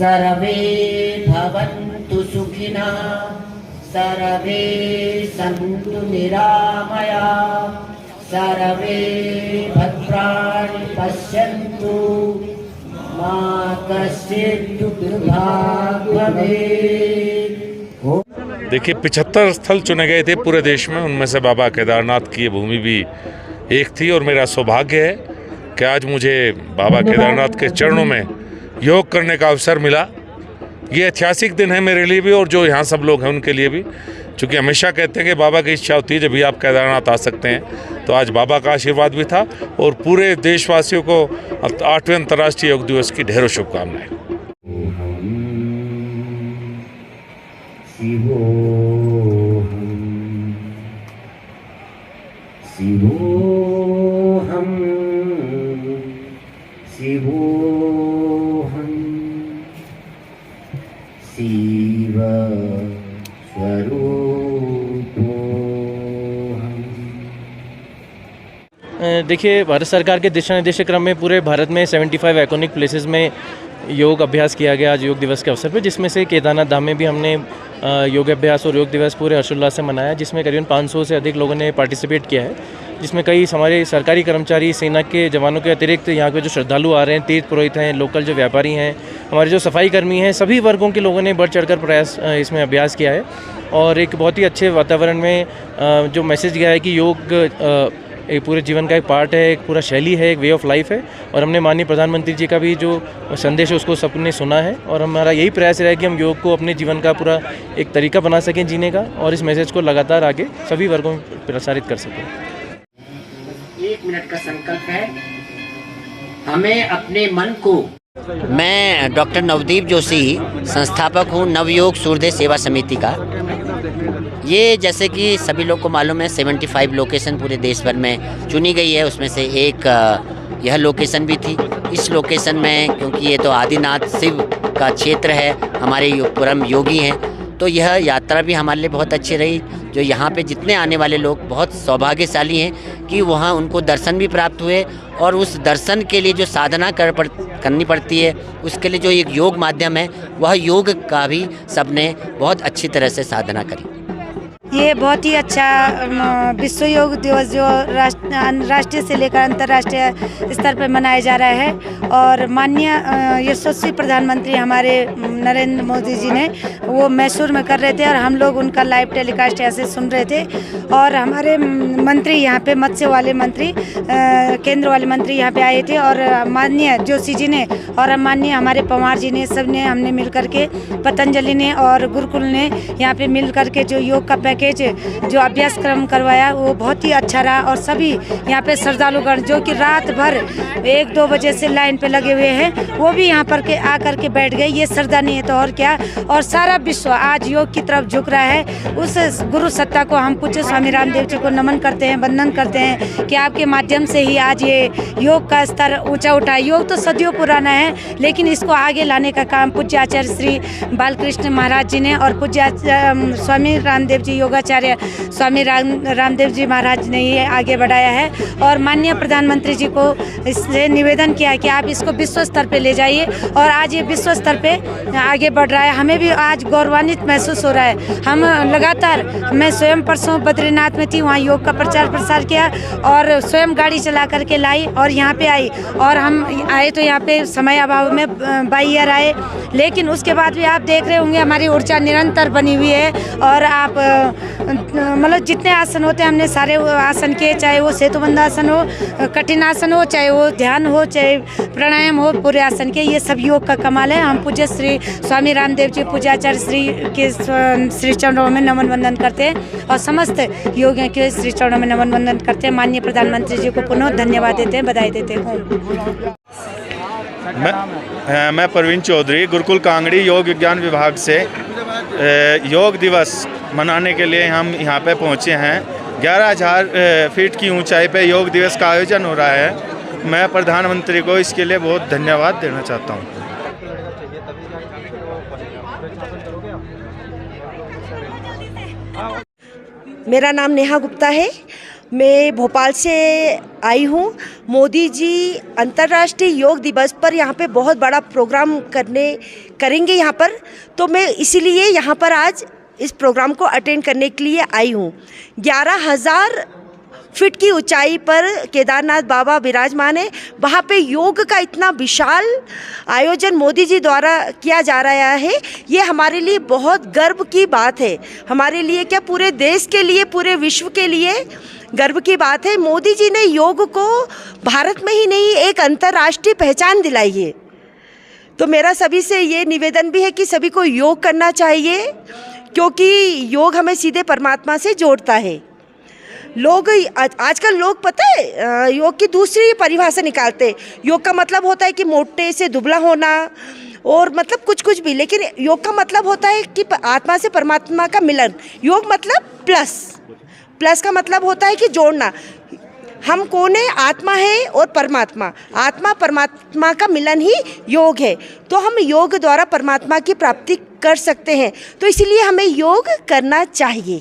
सर्वे भवन्तु सुखिनः सर्वे सन्तु निरामया सर्वे भद्राणि पश्यन्तु मा कश्चित् दुर्भाग् भवेत्। देखिए 75 स्थल चुने गए थे पूरे देश में, उनमें से बाबा केदारनाथ की ये भूमि भी एक थी। और मेरा सौभाग्य है कि आज मुझे बाबा केदारनाथ के चरणों में योग करने का अवसर मिला। ये ऐतिहासिक दिन है मेरे लिए भी और जो यहाँ सब लोग हैं उनके लिए भी, क्योंकि हमेशा कहते हैं कि बाबा की इच्छा होती है जब भी आप केदारनाथ आ सकते हैं। तो आज बाबा का आशीर्वाद भी था और पूरे देशवासियों को 8वें अंतर्राष्ट्रीय योग दिवस की ढेरों शुभकामनाएं। शिवोऽहं शिवोऽहं शिवस्वरूपोऽहम्। देखिए, भारत सरकार के दिशा निर्देश क्रम में पूरे भारत में 75 आइकॉनिक प्लेसेस में योग अभ्यास किया गया आज योग दिवस के अवसर पर, जिसमें से केदारनाथ धाम में भी हमने योग अभ्यास और योग दिवस पूरे हर्षोल्लास से मनाया, जिसमें करीबन 500 से अधिक लोगों ने पार्टिसिपेट किया है, जिसमें कई हमारे सरकारी कर्मचारी, सेना के जवानों के अतिरिक्त यहाँ पे जो श्रद्धालु आ रहे हैं, तीर्थ पुरोहित हैं, लोकल जो व्यापारी हैं, हमारे जो सफाई कर्मी हैं, सभी वर्गों के लोगों ने बढ़ चढ़कर प्रयास इसमें अभ्यास किया है। और एक बहुत ही अच्छे वातावरण में जो मैसेज गया है कि योग एक पूरे जीवन का एक पार्ट है, एक पूरा शैली है, एक वे ऑफ लाइफ है। और हमने माननीय प्रधानमंत्री जी का भी जो संदेश है उसको सबने सुना है और हमारा यही प्रयास रहा है कि हम योग को अपने जीवन का पूरा एक तरीका बना सकें जीने का और इस मैसेज को लगातार आगे सभी वर्गों में प्रसारित कर सकें। 1 मिनट का संकल्प है, हमें अपने मन को। मैं डॉक्टर नवदीप जोशी, संस्थापक हूँ नवयोग सूर्योदय सेवा समिति का। ये जैसे कि सभी लोग को मालूम है 75 लोकेशन पूरे देश भर में चुनी गई है, उसमें से एक यह लोकेशन भी थी। इस लोकेशन में क्योंकि ये तो आदिनाथ शिव का क्षेत्र है, हमारे परम योगी हैं, तो यह यात्रा भी हमारे लिए बहुत अच्छी रही। जो यहाँ पे जितने आने वाले लोग बहुत सौभाग्यशाली हैं कि वहाँ उनको दर्शन भी प्राप्त हुए और उस दर्शन के लिए जो साधना करनी पड़ती है, उसके लिए जो एक योग माध्यम है, वह योग का भी सबने बहुत अच्छी तरह से साधना करी। ये बहुत ही अच्छा विश्व योग दिवस जो राष्ट्रीय से लेकर अंतर्राष्ट्रीय स्तर पर मनाया जा रहा है और माननीय यशस्वी प्रधानमंत्री हमारे नरेंद्र मोदी जी ने वो मैसूर में कर रहे थे और हम लोग उनका लाइव टेलीकास्ट ऐसे सुन रहे थे। और हमारे मंत्री यहाँ पे मत्स्य वाले मंत्री, केंद्र वाले मंत्री यहाँ पे आए थे और माननीय जोशी जी ने और माननीय हमारे पवार जी ने, सब ने हमने मिल करके, पतंजलि ने और गुरुकुल ने यहाँ पे मिल करके जो योग का जो अभ्यास क्रम करवाया वो बहुत ही अच्छा रहा। और सभी यहाँ पे श्रद्धालुगण जो कि रात भर 1-2 बजे से लाइन पे लगे हुए हैं, वो भी यहाँ पर आकर के बैठ गए। ये श्रद्धा नहीं है तो और क्या। और सारा विश्व आज योग की तरफ झुक रहा है। उस गुरु सत्ता को हम पूज्य स्वामी रामदेव जी को नमन करते हैं, वंदन करते हैं कि आपके माध्यम से ही आज ये योग का स्तर ऊँचा उठा है। योग तो सदियों पुराना है, लेकिन इसको आगे लाने का काम पूज्य आचार्य श्री बालकृष्ण महाराज जी ने और पूज्य स्वामी रामदेव जी योगाचार्य स्वामी रामदेव जी महाराज ने ये आगे बढ़ाया है। और माननीय प्रधानमंत्री जी को इससे निवेदन किया कि आप इसको विश्व स्तर पे ले जाइए और आज ये विश्व स्तर पे आगे बढ़ रहा है। हमें भी आज गौरवान्वित महसूस हो रहा है। हम लगातार, मैं स्वयं परसों बद्रीनाथ में थी, वहाँ योग का प्रचार प्रसार किया और स्वयं गाड़ी चला करके लाई और यहाँ पे आई। और हम आए तो यहाँ पे समय अभाव में बाई ईयर आए, लेकिन उसके बाद भी आप देख रहे होंगे हमारी ऊर्जा निरंतर बनी हुई है। और आप मतलब जितने आसन होते हैं हमने सारे आसन किए, चाहे वो सेतुबंध आसन हो, कठिन आसन हो, चाहे वो ध्यान हो, चाहे प्राणायाम हो, पूरे आसन के, ये सब योग का कमाल है। हम पूज्य श्री स्वामी रामदेव जी पूज्याचार्य श्री के श्री चरणों में नमन वंदन करते हैं और समस्त योगियों के श्री चरणों में नमन वंदन करते हैं। माननीय प्रधानमंत्री जी को पुनः धन्यवाद देते हैं, बधाई देते हैं। मैं प्रवीण चौधरी, गुरुकुल कांगड़ी योग विज्ञान विभाग से योग दिवस मनाने के लिए हम यहाँ पे पहुँचे हैं। 11,000 फीट की ऊंचाई पे योग दिवस का आयोजन हो रहा है। मैं प्रधानमंत्री को इसके लिए बहुत धन्यवाद देना चाहता हूँ। मेरा नाम नेहा गुप्ता है मैं भोपाल से आई हूँ। मोदी जी अंतर्राष्ट्रीय योग दिवस पर यहाँ पे बहुत बड़ा प्रोग्राम करेंगे यहाँ पर, तो मैं इसीलिए यहाँ पर आज इस प्रोग्राम को अटेंड करने के लिए आई हूँ। 11,000 फीट की ऊंचाई पर केदारनाथ बाबा विराजमान है। वहाँ पे योग का इतना विशाल आयोजन मोदी जी द्वारा किया जा रहा है, ये हमारे लिए बहुत गर्व की बात है। हमारे लिए क्या, पूरे देश के लिए, पूरे विश्व के लिए गर्व की बात है। मोदी जी ने योग को भारत में ही नहीं, एक अंतर्राष्ट्रीय पहचान दिलाई है। तो मेरा सभी से ये निवेदन भी है कि सभी को योग करना चाहिए, क्योंकि योग हमें सीधे परमात्मा से जोड़ता है। लोग आजकल लोग पता है योग की दूसरी परिभाषा निकालते हैं। योग का मतलब होता है कि मोटे से दुबला होना और मतलब कुछ भी, लेकिन योग का मतलब होता है कि आत्मा से परमात्मा का मिलन। योग मतलब प्लस का मतलब होता है कि जोड़ना। हम कौन है? आत्मा है और परमात्मा। आत्मा परमात्मा का मिलन ही योग है। तो हम योग द्वारा परमात्मा की प्राप्ति कर सकते हैं, तो इसलिए हमें योग करना चाहिए।